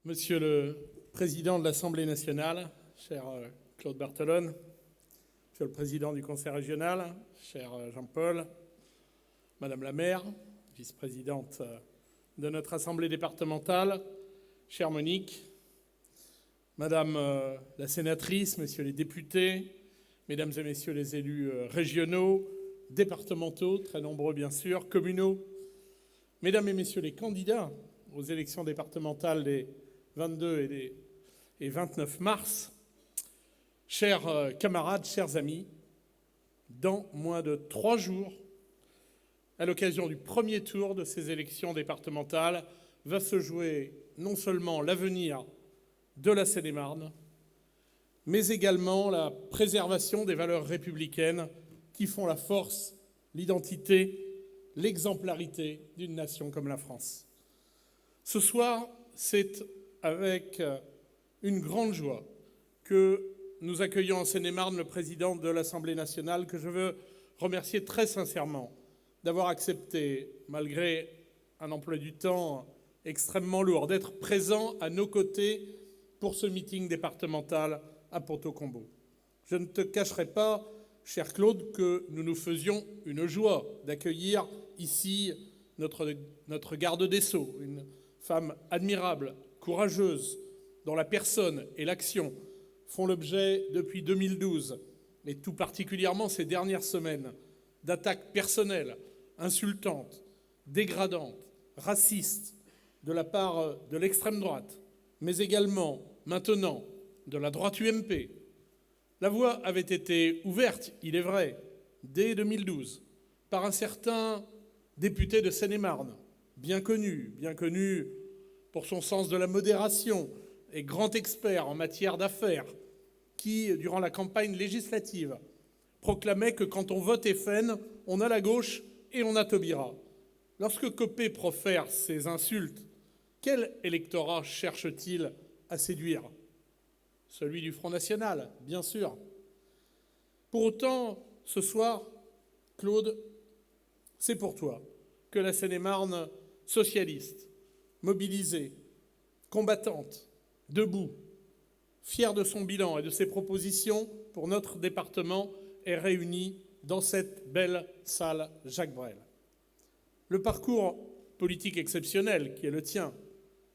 Monsieur le Président de l'Assemblée nationale, cher Claude Barthelone, Monsieur le Président du Conseil régional, cher Jean-Paul, Madame la maire, vice-présidente de notre Assemblée départementale, chère Monique, Madame la sénatrice, Messieurs les députés, Mesdames et Messieurs les élus régionaux, départementaux, très nombreux bien sûr, communaux, Mesdames et Messieurs les candidats aux élections départementales des 22 et 29 mars, chers camarades, chers amis, dans moins de 3 jours, à l'occasion du premier tour de ces élections départementales, va se jouer non seulement l'avenir de la Seine-et-Marne, mais également la préservation des valeurs républicaines qui font la force, l'identité, l'exemplarité d'une nation comme la France. Ce soir, c'est avec une grande joie que nous accueillons en Seine-et-Marne le président de l'Assemblée nationale, que je veux remercier très sincèrement d'avoir accepté, malgré un emploi du temps extrêmement lourd, d'être présent à nos côtés pour ce meeting départemental à Ponto-Combo. Je ne te cacherai pas, cher Claude, que nous nous faisions une joie d'accueillir ici notre garde des Sceaux, une femme admirable, courageuse, dont la personne et l'action font l'objet depuis 2012, et tout particulièrement ces dernières semaines, d'attaques personnelles, insultantes, dégradantes, racistes, de la part de l'extrême droite, mais également, maintenant, de la droite UMP. La voie avait été ouverte, il est vrai, dès 2012, par un certain député de Seine-et-Marne, bien connu pour son sens de la modération et grand expert en matière d'affaires, qui, durant la campagne législative, proclamait que quand on vote FN, on a la gauche et on a Taubira. Lorsque Copé profère ces insultes, quel électorat cherche-t-il à séduire ? Celui du Front National, bien sûr. Pour autant, ce soir, Claude, c'est pour toi que la Seine-et-Marne socialiste, mobilisée, combattante, debout, fière de son bilan et de ses propositions pour notre département, est réunie dans cette belle salle Jacques Brel. Le parcours politique exceptionnel qui est le tien,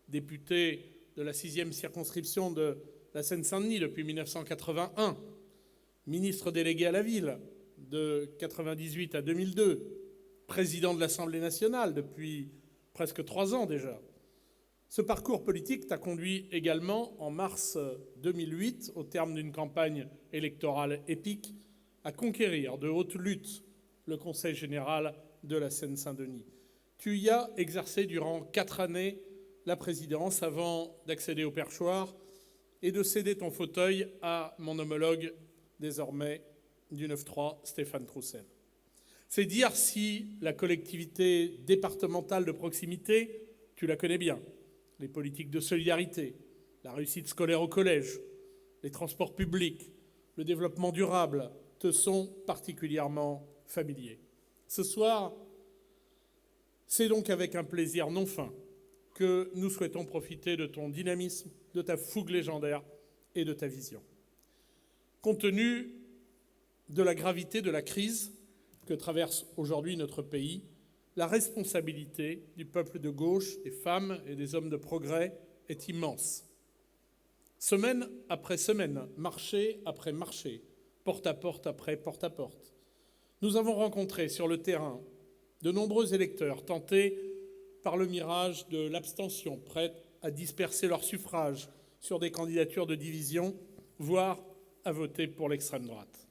député de la 6e circonscription de la Seine-Saint-Denis depuis 1981, ministre délégué à la ville de 1998 à 2002, président de l'Assemblée nationale depuis presque 3 ans déjà. Ce parcours politique t'a conduit également, en mars 2008, au terme d'une campagne électorale épique, à conquérir de haute lutte le Conseil général de la Seine-Saint-Denis. Tu y as exercé durant 4 années la présidence avant d'accéder au perchoir et de céder ton fauteuil à mon homologue désormais du 9-3, Stéphane Troussel. C'est dire si la collectivité départementale de proximité, tu la connais bien, les politiques de solidarité, la réussite scolaire au collège, les transports publics, le développement durable te sont particulièrement familiers. Ce soir, c'est donc avec un plaisir non fin que nous souhaitons profiter de ton dynamisme, de ta fougue légendaire et de ta vision. Compte tenu de la gravité de la crise que traverse aujourd'hui notre pays, la responsabilité du peuple de gauche, des femmes et des hommes de progrès est immense. Semaine après semaine, marché après marché, porte à porte après porte à porte, nous avons rencontré sur le terrain de nombreux électeurs tentés par le mirage de l'abstention, prêts à disperser leur suffrage sur des candidatures de division, voire à voter pour l'extrême droite.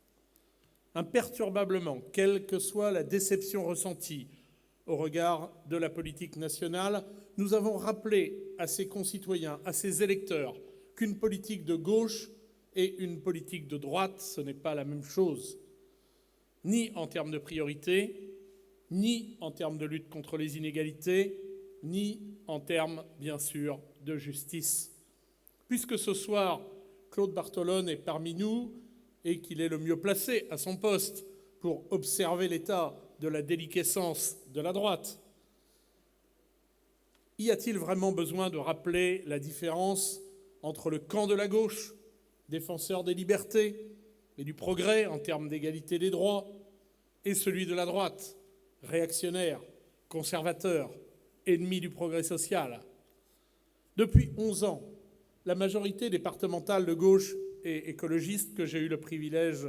Imperturbablement, quelle que soit la déception ressentie au regard de la politique nationale, nous avons rappelé à ces concitoyens, à ces électeurs, qu'une politique de gauche et une politique de droite, ce n'est pas la même chose, ni en termes de priorité, ni en termes de lutte contre les inégalités, ni en termes, bien sûr, de justice. Puisque ce soir, Claude Barthelone est parmi nous et qu'il est le mieux placé à son poste pour observer l'état de la déliquescence de la droite, Y a-t-il vraiment besoin de rappeler la différence entre le camp de la gauche, défenseur des libertés et du progrès en termes d'égalité des droits, et celui de la droite, réactionnaire, conservateur, ennemi du progrès social? Depuis 11 ans, la majorité départementale de gauche et écologiste que j'ai eu le privilège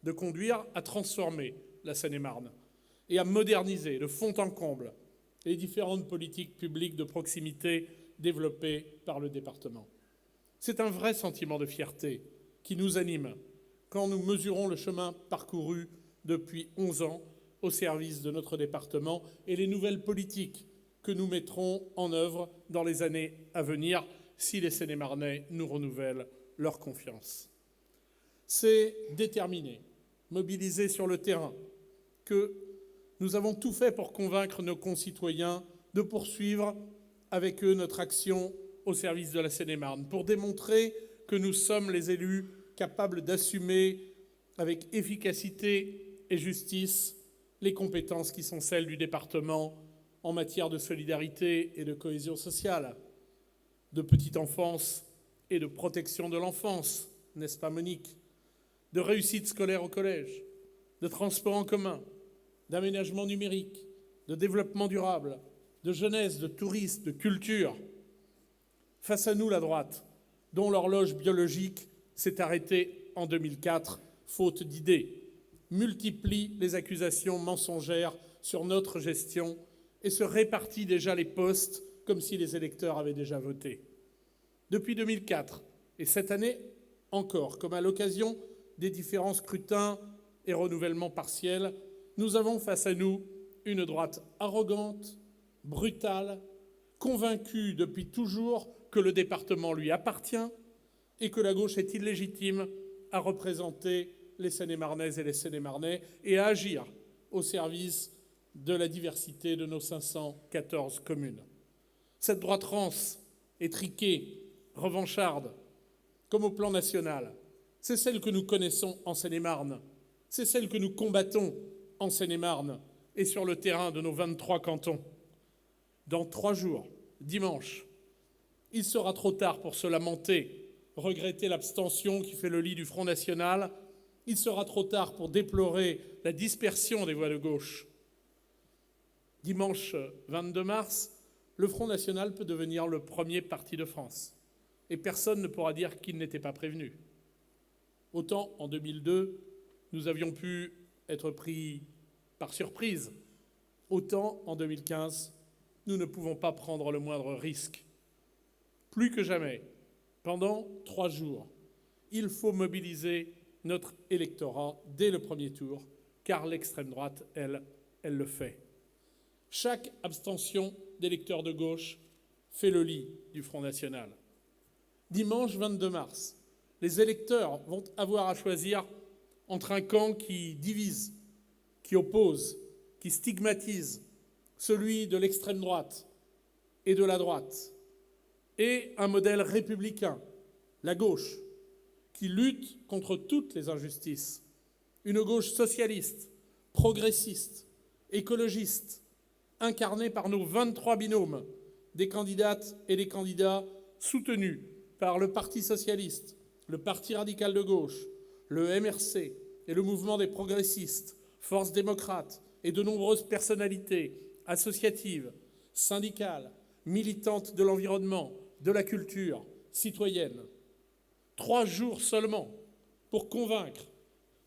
de conduire a transformé la Seine-et-Marne et a modernisé de fond en comble les différentes politiques publiques de proximité développées par le département. C'est un vrai sentiment de fierté qui nous anime quand nous mesurons le chemin parcouru depuis 11 ans au service de notre département et les nouvelles politiques que nous mettrons en œuvre dans les années à venir si les Seine-et-Marnais nous renouvellent leur confiance. C'est déterminé, mobilisé sur le terrain, que nous avons tout fait pour convaincre nos concitoyens de poursuivre avec eux notre action au service de la Seine-et-Marne, pour démontrer que nous sommes les élus capables d'assumer avec efficacité et justice les compétences qui sont celles du département en matière de solidarité et de cohésion sociale, de petite enfance et de protection de l'enfance, n'est-ce pas Monique? De réussite scolaire au collège, de transport en commun, d'aménagement numérique, de développement durable, de jeunesse, de tourisme, de culture. Face à nous, la droite, dont l'horloge biologique s'est arrêtée en 2004, faute d'idées, multiplie les accusations mensongères sur notre gestion et se répartit déjà les postes comme si les électeurs avaient déjà voté. Depuis 2004, et cette année encore, comme à l'occasion des différents scrutins et renouvellements partiels, nous avons face à nous une droite arrogante, brutale, convaincue depuis toujours que le département lui appartient et que la gauche est illégitime à représenter les Seine-et-Marnaises et les Seine-et-Marnais et à agir au service de la diversité de nos 514 communes. Cette droite rance, étriquée, revancharde, comme au plan national, c'est celle que nous connaissons en Seine-et-Marne, c'est celle que nous combattons en Seine-et-Marne et sur le terrain de nos 23 cantons. Dans 3 jours, dimanche, il sera trop tard pour se lamenter, regretter l'abstention qui fait le lit du Front National. Il sera trop tard pour déplorer la dispersion des voix de gauche. Dimanche 22 mars, le Front National peut devenir le premier parti de France. Et personne ne pourra dire qu'il n'était pas prévenu. Autant en 2002, nous avions pu être pris par surprise, autant en 2015, nous ne pouvons pas prendre le moindre risque. Plus que jamais, pendant 3 jours, il faut mobiliser notre électorat dès le premier tour, car l'extrême droite, elle le fait. Chaque abstention d'électeurs de gauche fait le lit du Front National. Dimanche 22 mars, les électeurs vont avoir à choisir entre un camp qui divise, qui oppose, qui stigmatise, celui de l'extrême droite et de la droite, et un modèle républicain, la gauche, qui lutte contre toutes les injustices. Une gauche socialiste, progressiste, écologiste, incarnée par nos 23 binômes, des candidates et des candidats soutenus par le Parti socialiste, le Parti radical de gauche, le MRC et le mouvement des progressistes, Force démocrate et de nombreuses personnalités associatives, syndicales, militantes de l'environnement, de la culture, citoyennes. 3 jours seulement pour convaincre,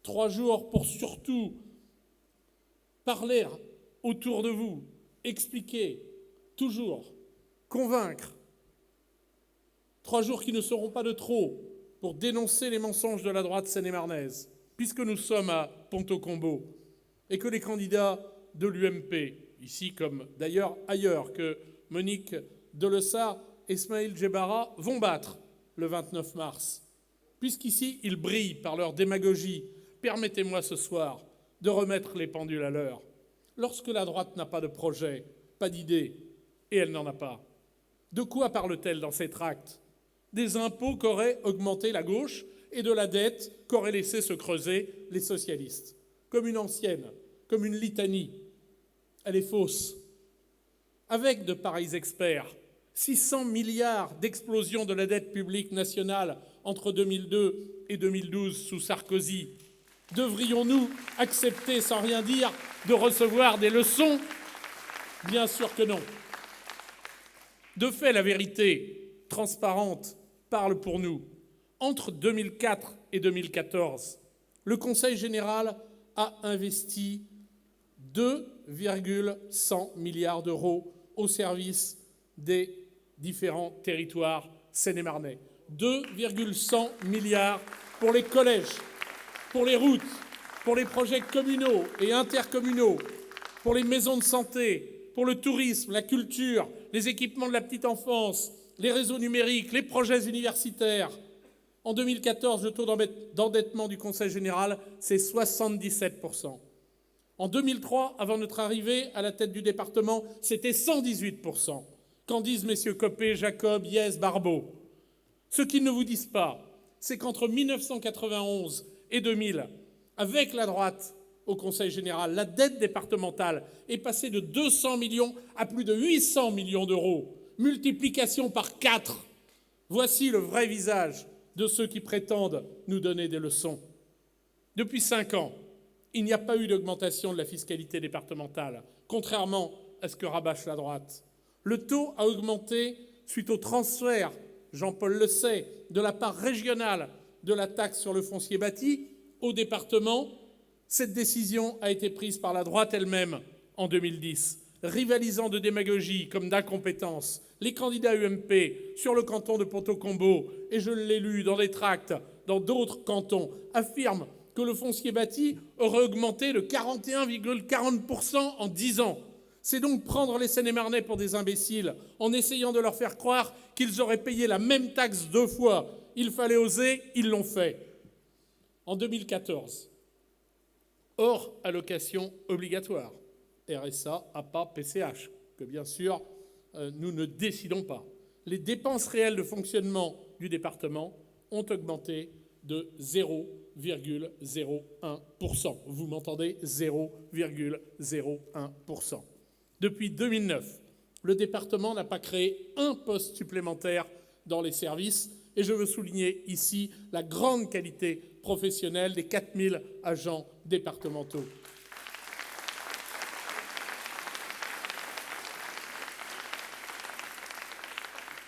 3 jours pour surtout parler autour de vous, expliquer, toujours, convaincre. 3 jours qui ne seront pas de trop pour dénoncer les mensonges de la droite seine-et-marnaise, puisque nous sommes à Ponto-Combo et que les candidats de l'UMP, ici comme d'ailleurs ailleurs, que Monique Delessart et Ismaël Djebara vont battre le 29 mars. Puisqu'ici, ils brillent par leur démagogie, permettez-moi ce soir de remettre les pendules à l'heure. Lorsque la droite n'a pas de projet, pas d'idée, et elle n'en a pas, de quoi parle-t-elle dans ses tracts? Des impôts qu'aurait augmenté la gauche et de la dette qu'auraient laissé se creuser les socialistes. Comme une ancienne, comme une litanie. Elle est fausse. avec de pareils experts, 600 milliards d'explosion de la dette publique nationale entre 2002 et 2012 sous Sarkozy, devrions-nous accepter sans rien dire de recevoir des leçons? Bien sûr que non. De fait, la vérité transparente parle pour nous. Entre 2004 et 2014, le Conseil général a investi 2,1 milliards d'euros au service des différents territoires seine-et-marnais. 2,1 milliards pour les collèges, pour les routes, pour les projets communaux et intercommunaux, pour les maisons de santé, pour le tourisme, la culture, les équipements de la petite enfance, les réseaux numériques, les projets universitaires. En 2014, le taux d'endettement du Conseil général, c'est 77%. En 2003, avant notre arrivée à la tête du département, c'était 118%. Qu'en disent messieurs Copé, Jacob, Yes, Barbeau? Ce qu'ils ne vous disent pas, c'est qu'entre 1991 et 2000, avec la droite au Conseil général, la dette départementale est passée de 200 millions à plus de 800 millions d'euros. Multiplication par 4. Voici le vrai visage de ceux qui prétendent nous donner des leçons. Depuis 5 ans, il n'y a pas eu d'augmentation de la fiscalité départementale, contrairement à ce que rabâche la droite. Le taux a augmenté suite au transfert, Jean-Paul le sait, de la part régionale de la taxe sur le foncier bâti au département. Cette décision a été prise par la droite elle-même en 2010, rivalisant de démagogie comme d'incompétence. Les candidats UMP sur le canton de Ponto-Combo, et je l'ai lu dans des tracts dans d'autres cantons, affirment que le foncier bâti aurait augmenté de 41,40% en 10 ans. C'est donc prendre les Seine-et-Marnais pour des imbéciles en essayant de leur faire croire qu'ils auraient payé la même taxe 2 fois. Il fallait oser, ils l'ont fait. En 2014, hors allocation obligatoire, RSA, APA, PCH, que bien sûr nous ne décidons pas, les dépenses réelles de fonctionnement du département ont augmenté de 0,01%. Vous m'entendez? 0,01%. Depuis 2009, le département n'a pas créé un poste supplémentaire dans les services, et je veux souligner ici la grande qualité professionnelle des 4000 agents départementaux.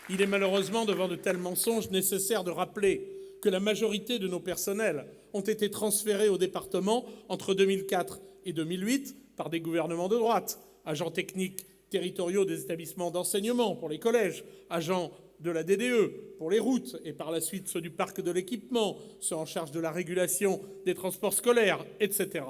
Il est malheureusement, devant de tels mensonges, nécessaire de rappeler que la majorité de nos personnels ont été transférés au département entre 2004 et 2008 par des gouvernements de droite, agents techniques territoriaux des établissements d'enseignement pour les collèges, agents de la DDE pour les routes et par la suite ceux du parc de l'équipement, ceux en charge de la régulation des transports scolaires, etc.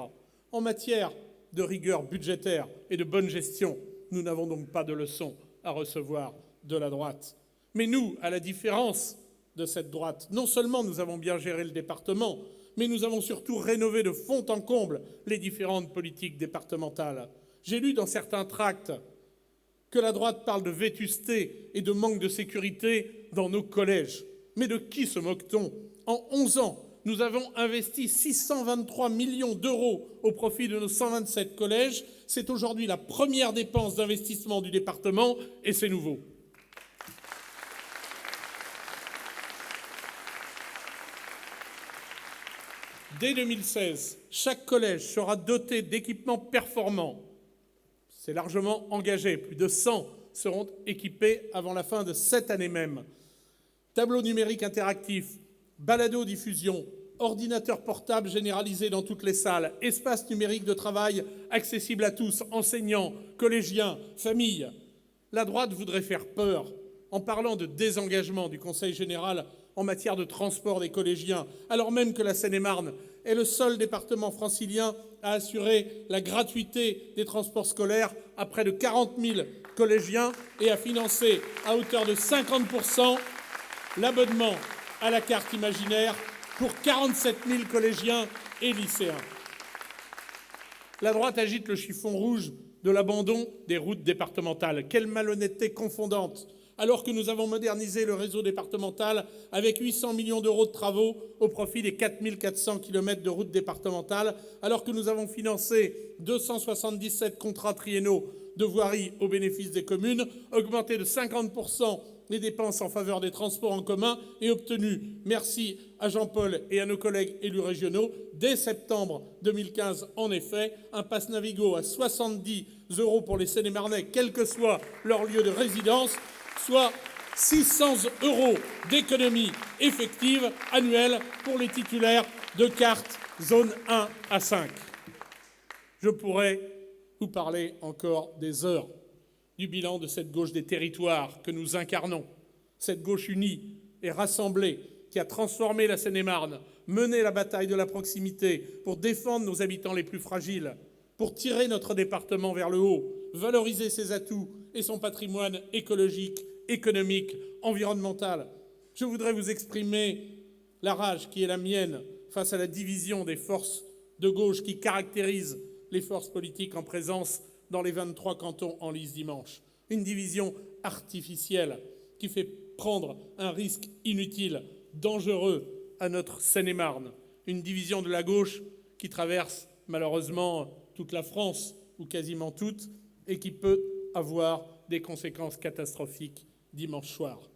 En matière de rigueur budgétaire et de bonne gestion, nous n'avons donc pas de leçons à recevoir de la droite. Mais nous, à la différence de cette droite, non seulement nous avons bien géré le département, mais nous avons surtout rénové de fond en comble les différentes politiques départementales. J'ai lu dans certains tracts que la droite parle de vétusté et de manque de sécurité dans nos collèges. Mais de qui se moque-t-on? En 11 ans, nous avons investi 623 millions d'euros au profit de nos 127 collèges. C'est aujourd'hui la première dépense d'investissement du département et c'est nouveau. Dès 2016, chaque collège sera doté d'équipements performants. C'est largement engagé. Plus de 100 seront équipés avant la fin de cette année même. Tableau numérique interactif, balado-diffusion, ordinateur portable généralisé dans toutes les salles, espace numérique de travail accessible à tous, enseignants, collégiens, familles. La droite voudrait faire peur en parlant de désengagement du Conseil général en matière de transport des collégiens, alors même que la Seine-et-Marne est le seul département francilien à assurer la gratuité des transports scolaires à près de 40 000 collégiens et à financer à hauteur de 50% l'abonnement à la carte imaginaire pour 47 000 collégiens et lycéens. La droite agite le chiffon rouge de l'abandon des routes départementales. Quelle malhonnêteté confondante alors que nous avons modernisé le réseau départemental avec 800 millions d'euros de travaux au profit des 4 400 km de routes départementales, alors que nous avons financé 277 contrats triennaux de voirie au bénéfice des communes, augmenté de 50% les dépenses en faveur des transports en commun et obtenu, merci à Jean-Paul et à nos collègues élus régionaux, dès septembre 2015, en effet, un pass Navigo à 70 € pour les Seine-et-Marnais, quel que soit leur lieu de résidence, soit 600 € d'économie effective annuelle pour les titulaires de cartes zone 1 à 5. Je pourrais vous parler encore des heures du bilan de cette gauche des territoires que nous incarnons, cette gauche unie et rassemblée qui a transformé la Seine-et-Marne, mené la bataille de la proximité pour défendre nos habitants les plus fragiles, pour tirer notre département vers le haut, valoriser ses atouts et son patrimoine écologique, économique, environnemental. Je voudrais vous exprimer la rage qui est la mienne face à la division des forces de gauche qui caractérise les forces politiques en présence dans les 23 cantons en lice dimanche. Une division artificielle qui fait prendre un risque inutile, dangereux à notre Seine-et-Marne. Une division de la gauche qui traverse malheureusement toute la France, ou quasiment toute, et qui peut avoir des conséquences catastrophiques dimanche soir.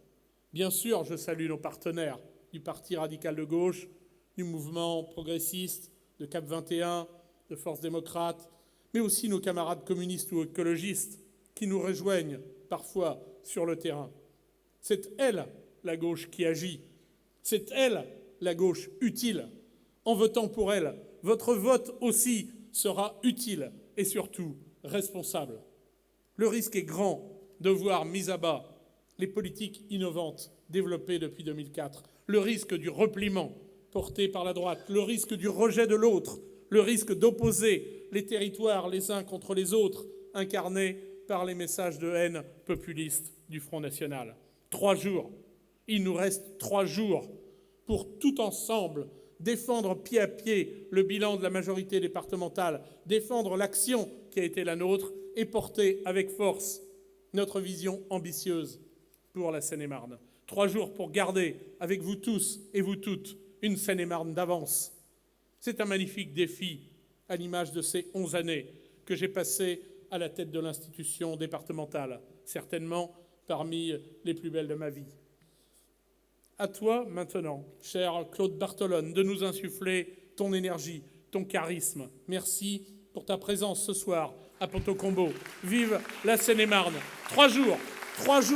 Bien sûr, je salue nos partenaires du Parti radical de gauche, du mouvement progressiste, de CAP 21, de Force démocrate, mais aussi nos camarades communistes ou écologistes qui nous rejoignent parfois sur le terrain. C'est elle, la gauche, qui agit. C'est elle, la gauche, utile. En votant pour elle, votre vote aussi sera utile et surtout responsable. Le risque est grand de voir mis à bas les politiques innovantes développées depuis 2004, le risque du repliement porté par la droite, le risque du rejet de l'autre, le risque d'opposer les territoires les uns contre les autres, incarnés par les messages de haine populistes du Front National. 3 jours, il nous reste 3 jours pour tout ensemble défendre pied à pied le bilan de la majorité départementale, défendre l'action qui a été la nôtre et porter avec force notre vision ambitieuse pour la Seine-et-Marne. 3 jours pour garder avec vous tous et vous toutes une Seine-et-Marne d'avance. C'est un magnifique défi à l'image de ces 11 années que j'ai passées à la tête de l'institution départementale, certainement parmi les plus belles de ma vie. À toi maintenant, cher Claude Barthelone, de nous insuffler ton énergie, ton charisme. Merci pour ta présence ce soir à Ponteau-Combo. Vive la Seine-et-Marne. 3 jours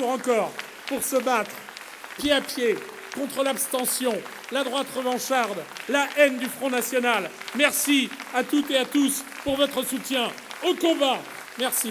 encore pour se battre pied à pied contre l'abstention, la droite revancharde, la haine du Front National. Merci à toutes et à tous pour votre soutien au combat. Merci.